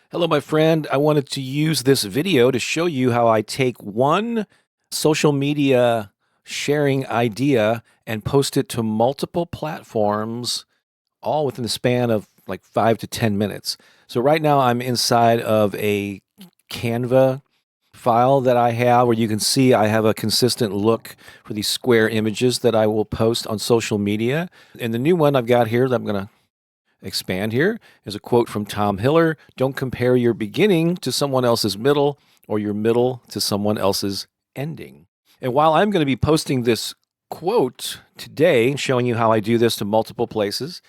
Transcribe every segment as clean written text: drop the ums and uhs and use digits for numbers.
Hello, my friend. I wanted to use this video to show you how I take one social media sharing idea and post it to multiple platforms, all within the span of like 5 to 10 minutes. So right now I'm inside of a Canva file that I have where you can see I have a consistent look for these square images that I will post on social media. And the new one I've got here that I'm going to expand here is a quote from Tom Hiller. Don't compare your beginning to someone else's middle or your middle to someone else's ending. And while I'm going to be posting this quote today, showing you how I do this to multiple places,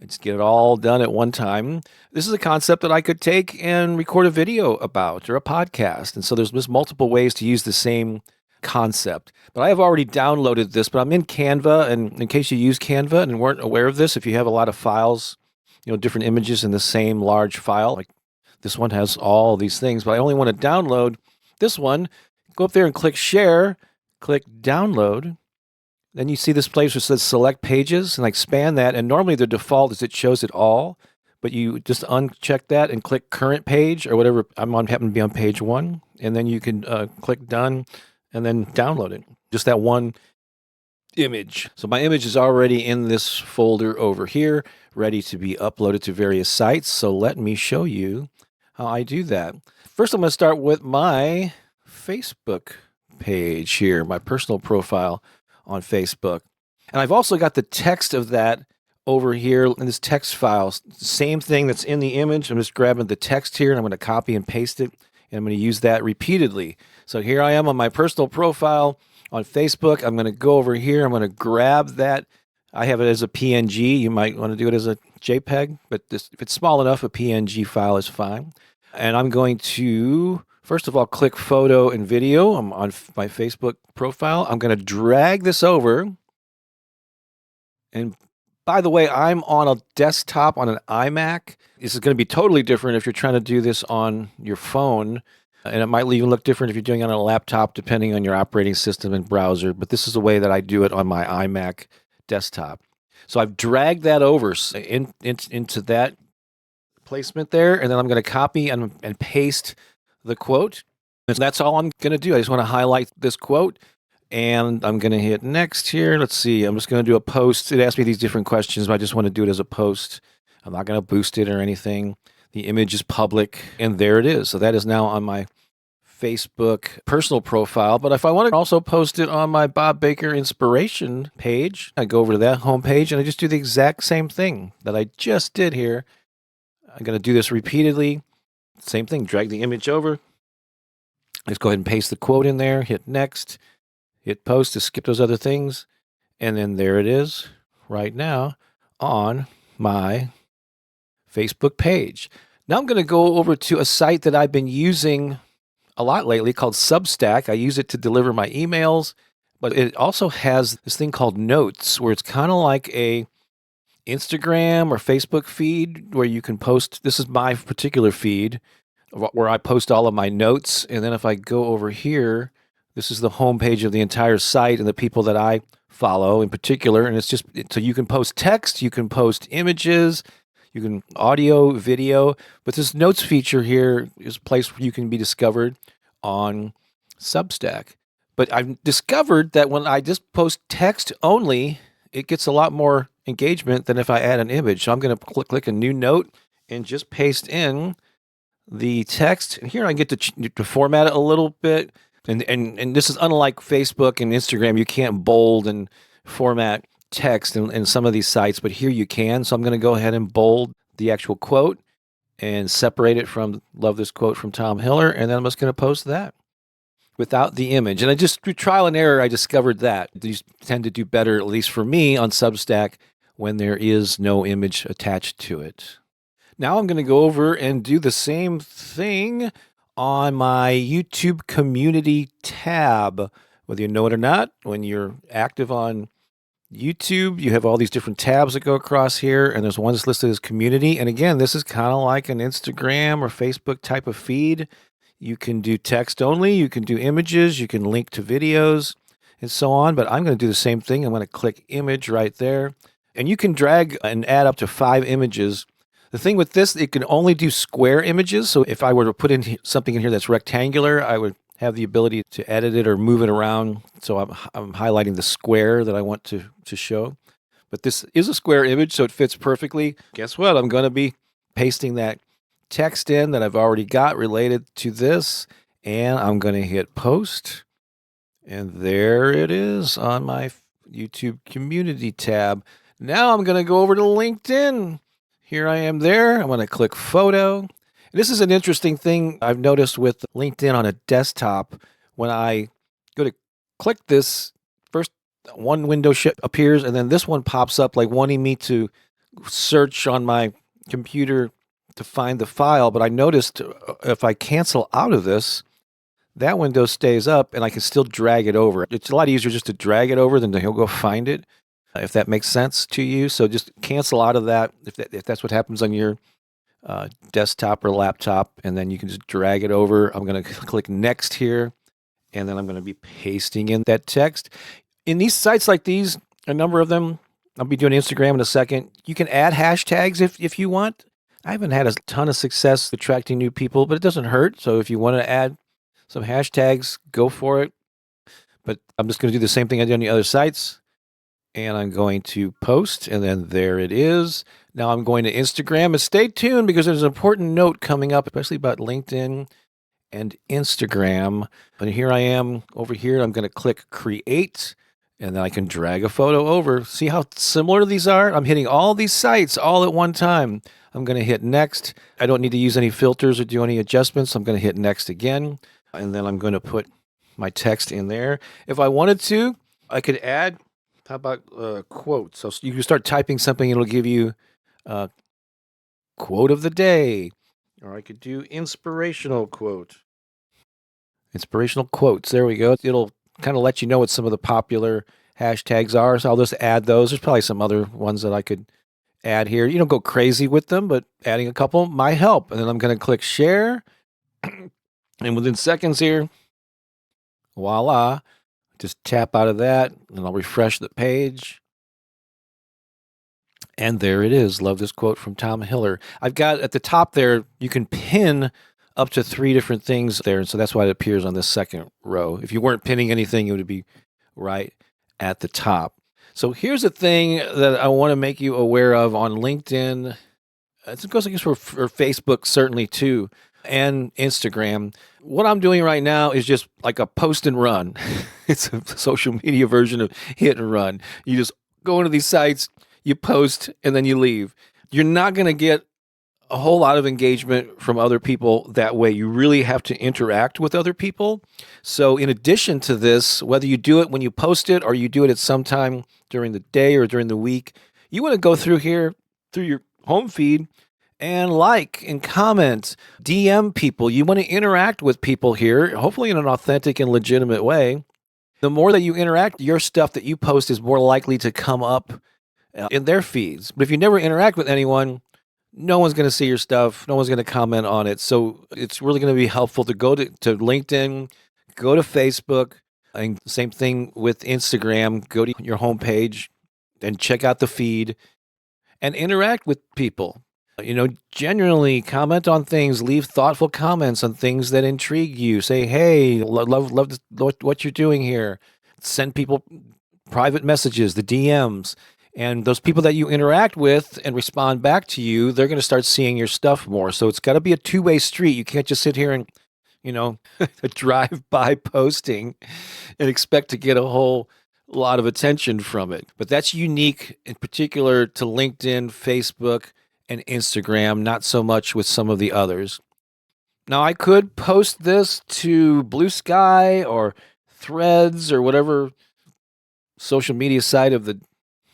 let's get it all done at one time. This is a concept that I could take and record a video about or a podcast. And so there's just multiple ways to use the same concept. But I have already downloaded this, but I'm in Canva. And in case you use Canva and weren't aware of this, if you have a lot of files, different images in the same large file, like this one has all these things, but I only want to download this one. Go up there and click share, click download. Then you see this place where it says select pages, and I expand that. And normally the default is it shows it all, but you just uncheck that and click current page or whatever. Happen to be on page 1, and then you can click done and then download it. Just that one image. So my image is already in this folder over here, ready to be uploaded to various sites. So let me show you how I do that. First, I'm going to start with my Facebook page here, my personal profile on Facebook. And I've also got the text of that over here in this text file. Same thing that's in the image. I'm just grabbing the text here and I'm going to copy and paste it. And I'm going to use that repeatedly. So here I am on my personal profile on Facebook. I'm going to go over here. I'm going to grab that. I have it as a PNG. You might want to do it as a JPEG, but if it's small enough, a PNG file is fine. And I'm going to, first of all, click photo and video. I'm on my Facebook profile. I'm going to drag this over. And by the way, I'm on a desktop on an iMac. This is going to be totally different if you're trying to do this on your phone. And it might even look different if you're doing it on a laptop, depending on your operating system and browser. But this is the way that I do it on my iMac desktop. So I've dragged that over into that placement there. And then I'm going to copy and paste the quote. And that's all I'm going to do. I just want to highlight this quote. And I'm going to hit next here. Let's see. I'm just going to do a post. It asked me these different questions, but I just want to do it as a post. I'm not going to boost it or anything. The image is public, and there it is. So that is now on my Facebook personal profile. But if I want to also post it on my Bob Baker Inspiration page, I go over to that homepage, and I just do the exact same thing that I just did here. I'm going to do this repeatedly. Same thing, drag the image over. Let's go ahead and paste the quote in there, hit next, hit post to skip those other things. And then there it is right now on my Facebook page. Now I'm going to go over to a site that I've been using a lot lately called Substack. I use it to deliver my emails, but it also has this thing called Notes, where it's kind of like a Instagram or Facebook feed where you can post. This is my particular feed where I post all of my notes. And then if I go over here, this is the homepage of the entire site and the people that I follow in particular. And it's just, so you can post text, you can post images, you can audio, video, but this notes feature here is a place where you can be discovered on Substack. But I've discovered that when I just post text only, it gets a lot more engagement than if I add an image. So I'm going to click a new note and just paste in the text. And here I get to format it a little bit. And this is unlike Facebook and Instagram. You can't bold and format text in some of these sites, but here you can. So I'm going to go ahead and bold the actual quote and separate it from, love this quote from Tom Hiller, and then I'm just going to post that without the image. And I just, through trial and error, I discovered that these tend to do better, at least for me, on Substack when there is no image attached to it. Now I'm going to go over and do the same thing on my YouTube community tab. Whether you know it or not, when you're active on YouTube, you have all these different tabs that go across here, and there's one that's listed as community. And again, this is kind of like an Instagram or Facebook type of feed. You can do text only, you can do images, you can link to videos, and so on. But I'm going to do the same thing. I'm going to click image right there. And you can drag and add up to 5 images. The thing with this, it can only do square images. So if I were to put in something in here that's rectangular, I would have the ability to edit it or move it around. So I'm highlighting the square that I want to show. But this is a square image, so it fits perfectly. Guess what? I'm going to be pasting that text in that I've already got related to this, and I'm going to hit post. And there it is on my YouTube community tab. Now I'm going to go over to LinkedIn. Here I am there. I'm going to click photo. This is an interesting thing I've noticed with LinkedIn on a desktop. When I go to click this, first one window appears, and then this one pops up like wanting me to search on my computer to find the file. But I noticed if I cancel out of this, that window stays up and I can still drag it over. It's a lot easier just to drag it over than to go find it, if that makes sense to you. So just cancel out of that if that's what happens on your desktop or laptop, and then you can just drag it over. I'm going to click next here, and then I'm going to be pasting in that text. In these sites like these, a number of them, I'll be doing Instagram in a second. You can add hashtags if you want. I haven't had a ton of success attracting new people, but it doesn't hurt. So if you want to add some hashtags, go for it. But I'm just going to do the same thing I did on the other sites. And I'm going to post, and then there it is. Now I'm going to Instagram, and stay tuned because there's an important note coming up, especially about LinkedIn and Instagram. But here I am over here. I'm going to click create, and then I can drag a photo over. See how similar these are? I'm hitting all these sites all at one time. I'm going to hit next. I don't need to use any filters or do any adjustments. I'm going to hit next again, and then I'm going to put my text in there. If I wanted to, I could add, how about quotes? So you can start typing something, it'll give you quote of the day. Or I could do inspirational quote. Inspirational quotes. There we go. It'll kind of let you know what some of the popular hashtags are. So I'll just add those. There's probably some other ones that I could add here. You don't go crazy with them, but adding a couple might help. And then I'm going to click share. And within seconds here, voila. Just tap out of that, and I'll refresh the page. And there it is. Love this quote from Tom Hiller. I've got at the top there, you can pin up to 3 different things there. And so that's why it appears on this second row. If you weren't pinning anything, it would be right at the top. So here's a thing that I want to make you aware of on LinkedIn. It goes, I guess, for Facebook certainly too, and Instagram. What I'm doing right now is just like a post and run. It's a social media version of hit and run. You just go into these sites, you post, and then you leave. You're not going to get a whole lot of engagement from other people that way. You really have to interact with other people. So in addition to this, whether you do it when you post it or you do it at some time during the day or during the week, you want to go through here, through your home feed, and like and comment, DM people. You want to interact with people here, hopefully in an authentic and legitimate way. The more that you interact, your stuff that you post is more likely to come up in their feeds. But if you never interact with anyone, no one's going to see your stuff. No one's going to comment on it. So it's really going to be helpful to go to LinkedIn, go to Facebook, and same thing with Instagram. Go to your homepage and check out the feed and interact with people. You know, generally comment on things, leave thoughtful comments on things that intrigue you. Say, hey, love what you're doing here. Send people private messages, the DMs. And those people that you interact with and respond back to you, they're going to start seeing your stuff more. So it's got to be a two-way street. You can't just sit here and, drive-by posting and expect to get a whole lot of attention from it. But that's unique in particular to LinkedIn, Facebook, and Instagram, not so much with some of the others. Now, I could post this to Blue Sky or Threads or whatever social media site of the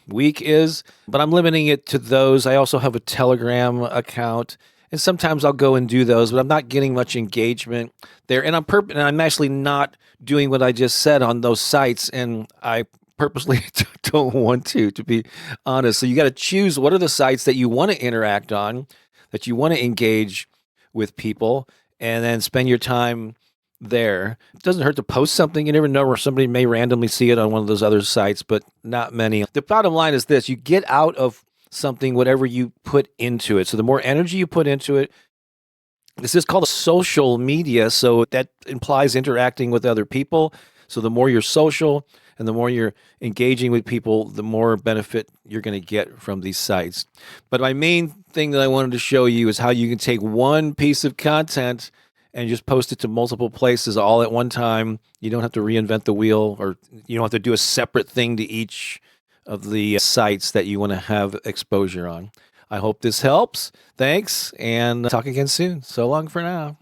week is, but I'm limiting it to those. I also have a Telegram account, and sometimes I'll go and do those, but I'm not getting much engagement there. And I'm actually not doing what I just said on those sites, and I purposely don't want to be honest. So you got to choose what are the sites that you want to interact on, that you want to engage with people, and then spend your time there. It doesn't hurt to post something. You never know where somebody may randomly see it on one of those other sites, but not many. The bottom line is this: you get out of something, whatever you put into it. So the more energy you put into it, this is called social media, so that implies interacting with other people. So the more you're social and the more you're engaging with people, the more benefit you're going to get from these sites. But my main thing that I wanted to show you is how you can take one piece of content and just post it to multiple places all at one time. You don't have to reinvent the wheel, or you don't have to do a separate thing to each of the sites that you want to have exposure on. I hope this helps. Thanks, and talk again soon. So long for now.